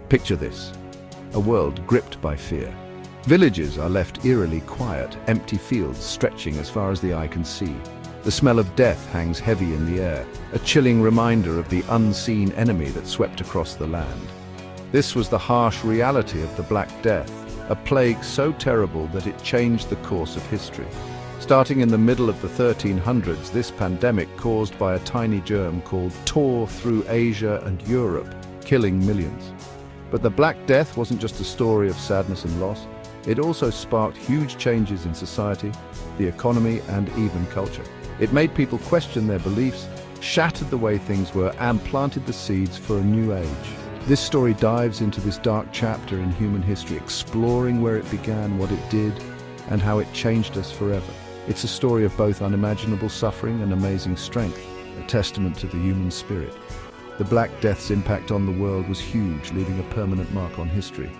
Picture this: a world gripped by fear. Villages are left eerily quiet, empty fields stretching as far as the eye can see. The smell of death hangs heavy in the air, a chilling reminder of the unseen enemy that swept across the land. This was the harsh reality of the Black Death, a plague so terrible that it changed the course of history. Starting in the middle of the 1300s, this pandemic, caused by a tiny germ called, tore through Asia and Europe, killing millions. But the Black Death wasn't just a story of sadness and loss. It also sparked huge changes in society, the economy, and even culture. It made people question their beliefs, shattered the way things were, and planted the seeds for a new age. This story dives into this dark chapter in human history, exploring where it began, what it did, and how it changed us forever. It's a story of both unimaginable suffering and amazing strength, a testament to the human spirit. The Black Death's impact on the world was huge, leaving a permanent mark on history.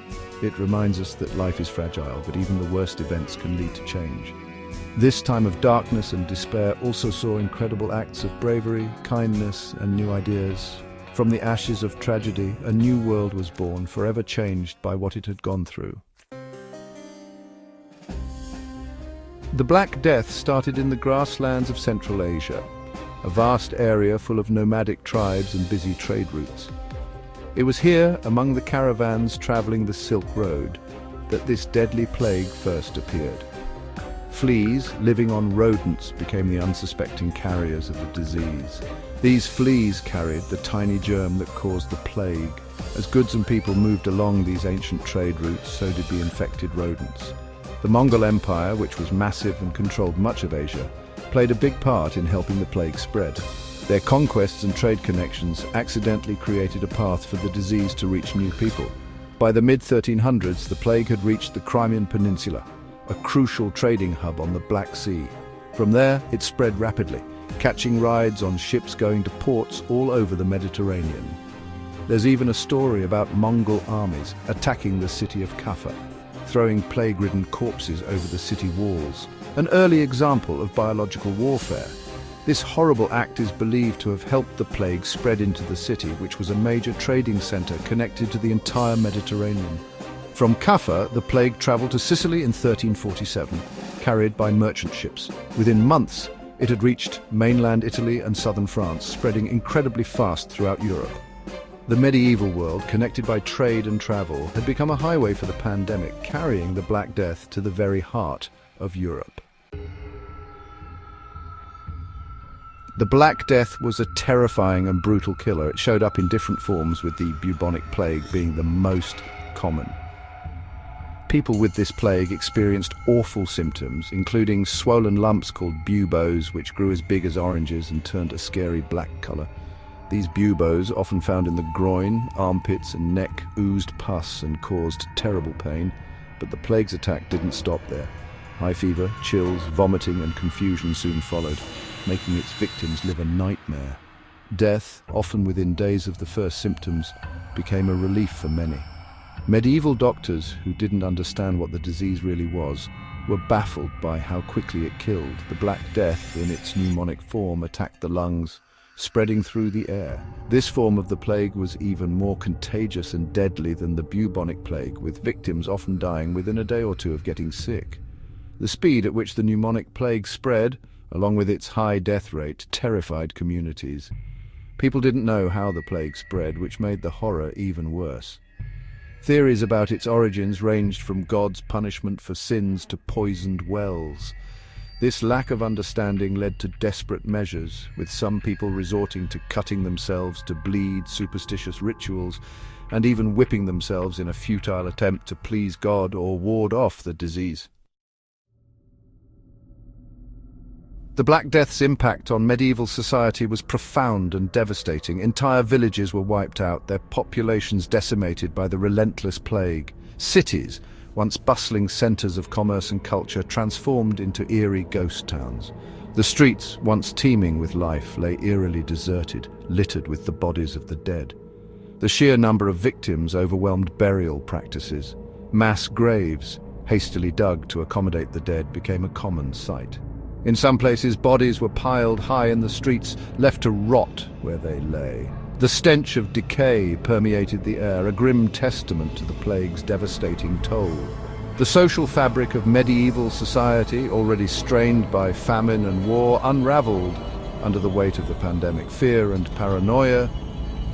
It reminds us that life is fragile, but even the worst events can lead to change. This time of darkness and despair also saw incredible acts of bravery, kindness, and new ideas. From the ashes of tragedy, a new world was born, forever changed by what it had gone through. The Black Death started in the grasslands of Central Asia, a vast area full of nomadic tribes and busy trade routes. It was here, among the caravans traveling the Silk Road, that this deadly plague first appeared. Fleas living on rodents became the unsuspecting carriers of the disease. These fleas carried the tiny germ that caused the plague. As goods and people moved along these ancient trade routes, so did the infected rodents. The Mongol Empire, which was massive and controlled much of Asia, played a big part in helping the plague spread. Their conquests and trade connections accidentally created a path for the disease to reach new people. By the mid-1300s, the plague had reached the Crimean Peninsula, a crucial trading hub on the Black Sea. From there, it spread rapidly, catching rides on ships going to ports all over the Mediterranean. There's even a story about Mongol armies attacking the city of Kaffa, throwing plague-ridden corpses over the city walls, an early example of biological warfare. This horrible act is believed to have helped the plague spread into the city, which was a major trading center connected to the entire Mediterranean. From Kaffa, the plague traveled to Sicily in 1347, carried by merchant ships. Within months, it had reached mainland Italy and southern France, spreading incredibly fast throughout Europe. The medieval world, connected by trade and travel, had become a highway for the pandemic, carrying the Black Death to the very heart of Europe. The Black Death was a terrifying and brutal killer. It showed up in different forms, with the bubonic plague being the most common. People with this plague experienced awful symptoms, including swollen lumps called buboes, which grew as big as oranges and turned a scary black color. These buboes, often found in the groin, armpits, and neck, oozed pus and caused terrible pain. But the plague's attack didn't stop there. High fever, chills, vomiting, and confusion soon followed, making its victims live a nightmare. Death, often within days of the first symptoms, became a relief for many. Medieval doctors, who didn't understand what the disease really was, were baffled by how quickly it killed. The Black Death, in its pneumonic form, attacked the lungs, spreading through the air. This form of the plague was even more contagious and deadly than the bubonic plague, with victims often dying within a day or two of getting sick. The speed at which the pneumonic plague spread, along with its high death rate, terrified communities. People didn't know how the plague spread, which made the horror even worse. Theories about its origins ranged from God's punishment for sins to poisoned wells. This lack of understanding led to desperate measures, with some people resorting to cutting themselves to bleed, superstitious rituals, and even whipping themselves in a futile attempt to please God or ward off the disease. The Black Death's impact on medieval society was profound and devastating. Entire villages were wiped out, their populations decimated by the relentless plague. Cities, once bustling centers of commerce and culture, transformed into eerie ghost towns. The streets, once teeming with life, lay eerily deserted, littered with the bodies of the dead. The sheer number of victims overwhelmed burial practices. Mass graves, hastily dug to accommodate the dead, became a common sight. In some places, bodies were piled high in the streets, left to rot where they lay. The stench of decay permeated the air, a grim testament to the plague's devastating toll. The social fabric of medieval society, already strained by famine and war, unraveled under the weight of the pandemic. Fear and paranoia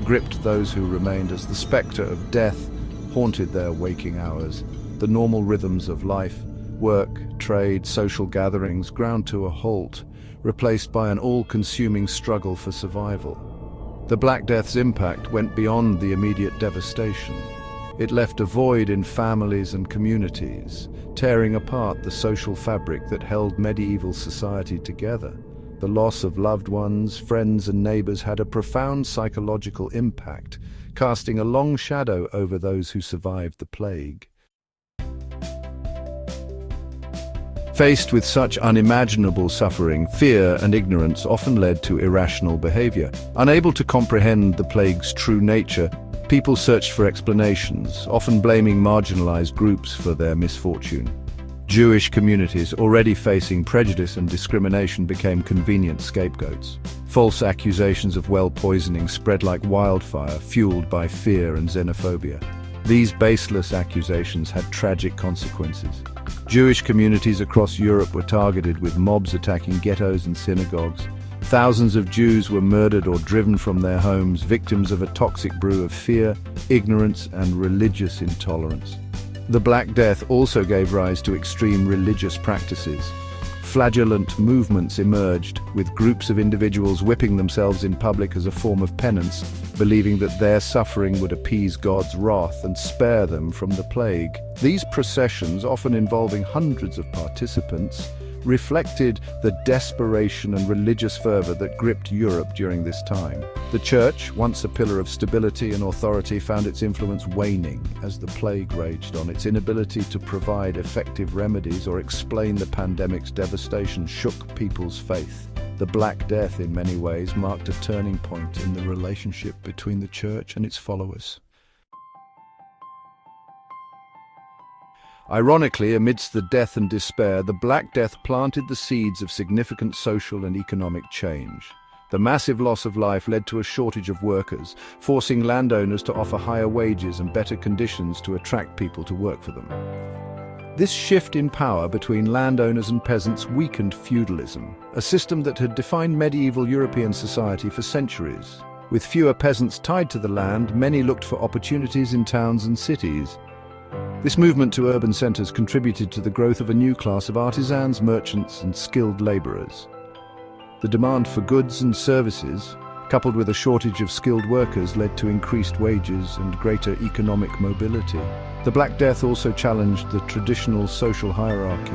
gripped those who remained as the spectre of death haunted their waking hours. The normal rhythms of life, work, trade, social gatherings ground to a halt, replaced by an all-consuming struggle for survival. The Black Death's impact went beyond the immediate devastation. It left a void in families and communities, tearing apart the social fabric that held medieval society together. The loss of loved ones, friends and neighbors had a profound psychological impact, casting a long shadow over those who survived the plague. Faced with such unimaginable suffering, fear and ignorance often led to irrational behavior. Unable to comprehend the plague's true nature, people searched for explanations, often blaming marginalized groups for their misfortune. Jewish communities, already facing prejudice and discrimination, became convenient scapegoats. False accusations of well poisoning spread like wildfire, fueled by fear and xenophobia. These baseless accusations had tragic consequences. Jewish communities across Europe were targeted, with mobs attacking ghettos and synagogues. Thousands of Jews were murdered or driven from their homes, victims of a toxic brew of fear, ignorance, and religious intolerance. The Black Death also gave rise to extreme religious practices. Flagellant movements emerged, with groups of individuals whipping themselves in public as a form of penance, believing that their suffering would appease God's wrath and spare them from the plague. These processions, often involving hundreds of participants, reflected the desperation and religious fervor that gripped Europe during this time. The Church, once a pillar of stability and authority, found its influence waning as the plague raged on. Its inability to provide effective remedies or explain the pandemic's devastation shook people's faith. The Black Death, in many ways, marked a turning point in the relationship between the Church and its followers. Ironically, amidst the death and despair, the Black Death planted the seeds of significant social and economic change. The massive loss of life led to a shortage of workers, forcing landowners to offer higher wages and better conditions to attract people to work for them. This shift in power between landowners and peasants weakened feudalism, a system that had defined medieval European society for centuries. With fewer peasants tied to the land, many looked for opportunities in towns and cities. This movement to urban centers contributed to the growth of a new class of artisans, merchants, and skilled laborers. The demand for goods and services, coupled with a shortage of skilled workers, led to increased wages and greater economic mobility. The Black Death also challenged the traditional social hierarchy.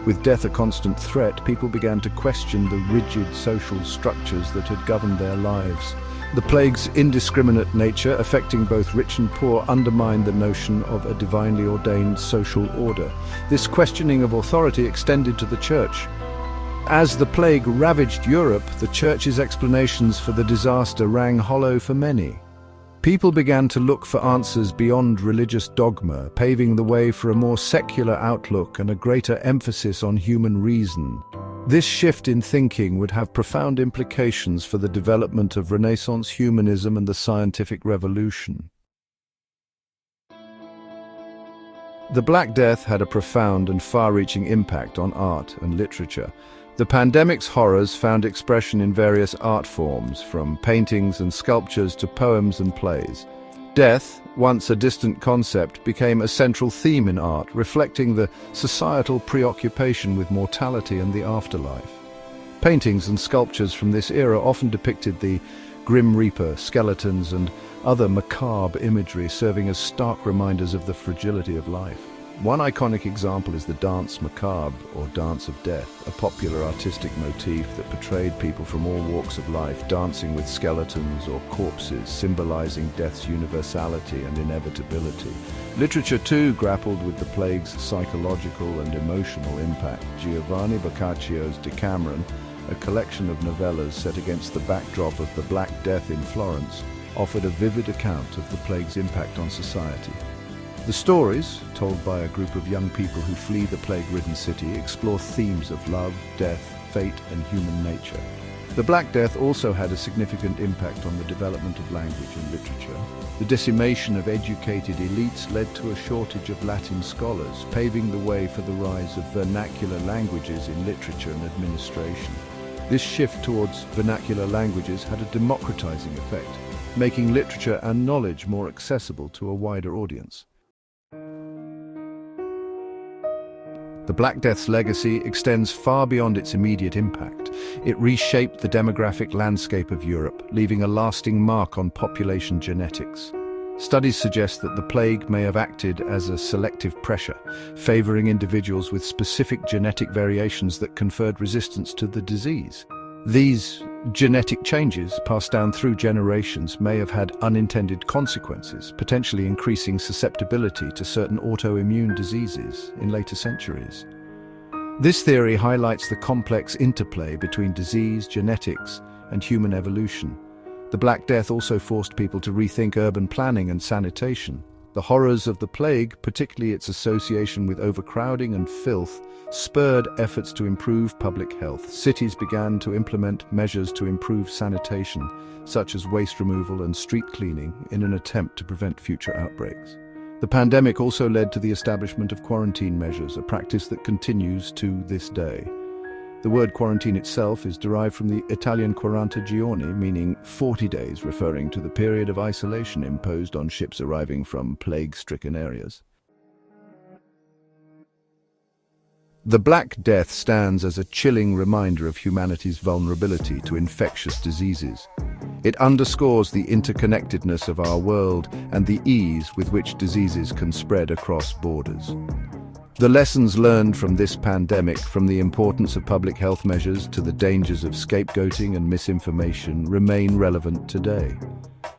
With death a constant threat, people began to question the rigid social structures that had governed their lives. The plague's indiscriminate nature, affecting both rich and poor, undermined the notion of a divinely ordained social order. This questioning of authority extended to the Church. As the plague ravaged Europe, the Church's explanations for the disaster rang hollow for many. People began to look for answers beyond religious dogma, paving the way for a more secular outlook and a greater emphasis on human reason. This shift in thinking would have profound implications for the development of Renaissance humanism and the scientific revolution. The Black Death had a profound and far-reaching impact on art and literature. The pandemic's horrors found expression in various art forms, from paintings and sculptures to poems and plays. Death, once a distant concept, became a central theme in art, reflecting the societal preoccupation with mortality and the afterlife. Paintings and sculptures from this era often depicted the Grim Reaper, skeletons, and other macabre imagery, serving as stark reminders of the fragility of life. One iconic example is the Danse Macabre, or Dance of Death, a popular artistic motif that portrayed people from all walks of life dancing with skeletons or corpses, symbolizing death's universality and inevitability. Literature too grappled with the plague's psychological and emotional impact. Giovanni Boccaccio's Decameron, a collection of novellas set against the backdrop of the Black Death in Florence, offered a vivid account of the plague's impact on society. The stories, told by a group of young people who flee the plague-ridden city, explore themes of love, death, fate, and human nature. The Black Death also had a significant impact on the development of language and literature. The decimation of educated elites led to a shortage of Latin scholars, paving the way for the rise of vernacular languages in literature and administration. This shift towards vernacular languages had a democratizing effect, making literature and knowledge more accessible to a wider audience. The Black Death's legacy extends far beyond its immediate impact. It reshaped the demographic landscape of Europe, leaving a lasting mark on population genetics. Studies suggest that the plague may have acted as a selective pressure, favoring individuals with specific genetic variations that conferred resistance to the disease. These genetic changes, passed down through generations, may have had unintended consequences, potentially increasing susceptibility to certain autoimmune diseases in later centuries. This theory highlights the complex interplay between disease, genetics, and human evolution. The Black Death also forced people to rethink urban planning and sanitation. The horrors of the plague, particularly its association with overcrowding and filth, spurred efforts to improve public health. Cities began to implement measures to improve sanitation, such as waste removal and street cleaning, in an attempt to prevent future outbreaks. The pandemic also led to the establishment of quarantine measures, a practice that continues to this day. The word quarantine itself is derived from the Italian 40 giorni, meaning 40 days, referring to the period of isolation imposed on ships arriving from plague-stricken areas. The Black Death stands as a chilling reminder of humanity's vulnerability to infectious diseases. It underscores the interconnectedness of our world and the ease with which diseases can spread across borders. The lessons learned from this pandemic, from the importance of public health measures to the dangers of scapegoating and misinformation, remain relevant today.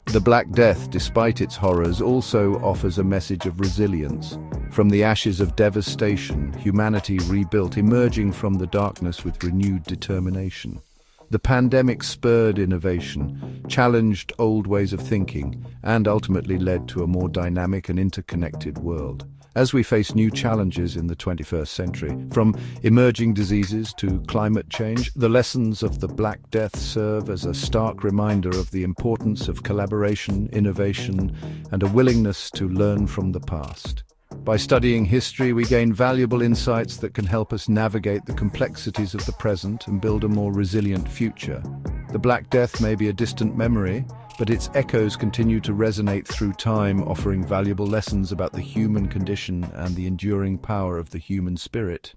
The Black Death, despite its horrors, also offers a message of resilience. From the ashes of devastation, humanity rebuilt, emerging from the darkness with renewed determination. The pandemic spurred innovation, challenged old ways of thinking, and ultimately led to a more dynamic and interconnected world. As we face new challenges in the 21st century, from emerging diseases to climate change, the lessons of the Black Death serve as a stark reminder of the importance of collaboration, innovation, and a willingness to learn from the past. By studying history, we gain valuable insights that can help us navigate the complexities of the present and build a more resilient future. The Black Death may be a distant memory, but its echoes continue to resonate through time, offering valuable lessons about the human condition and the enduring power of the human spirit.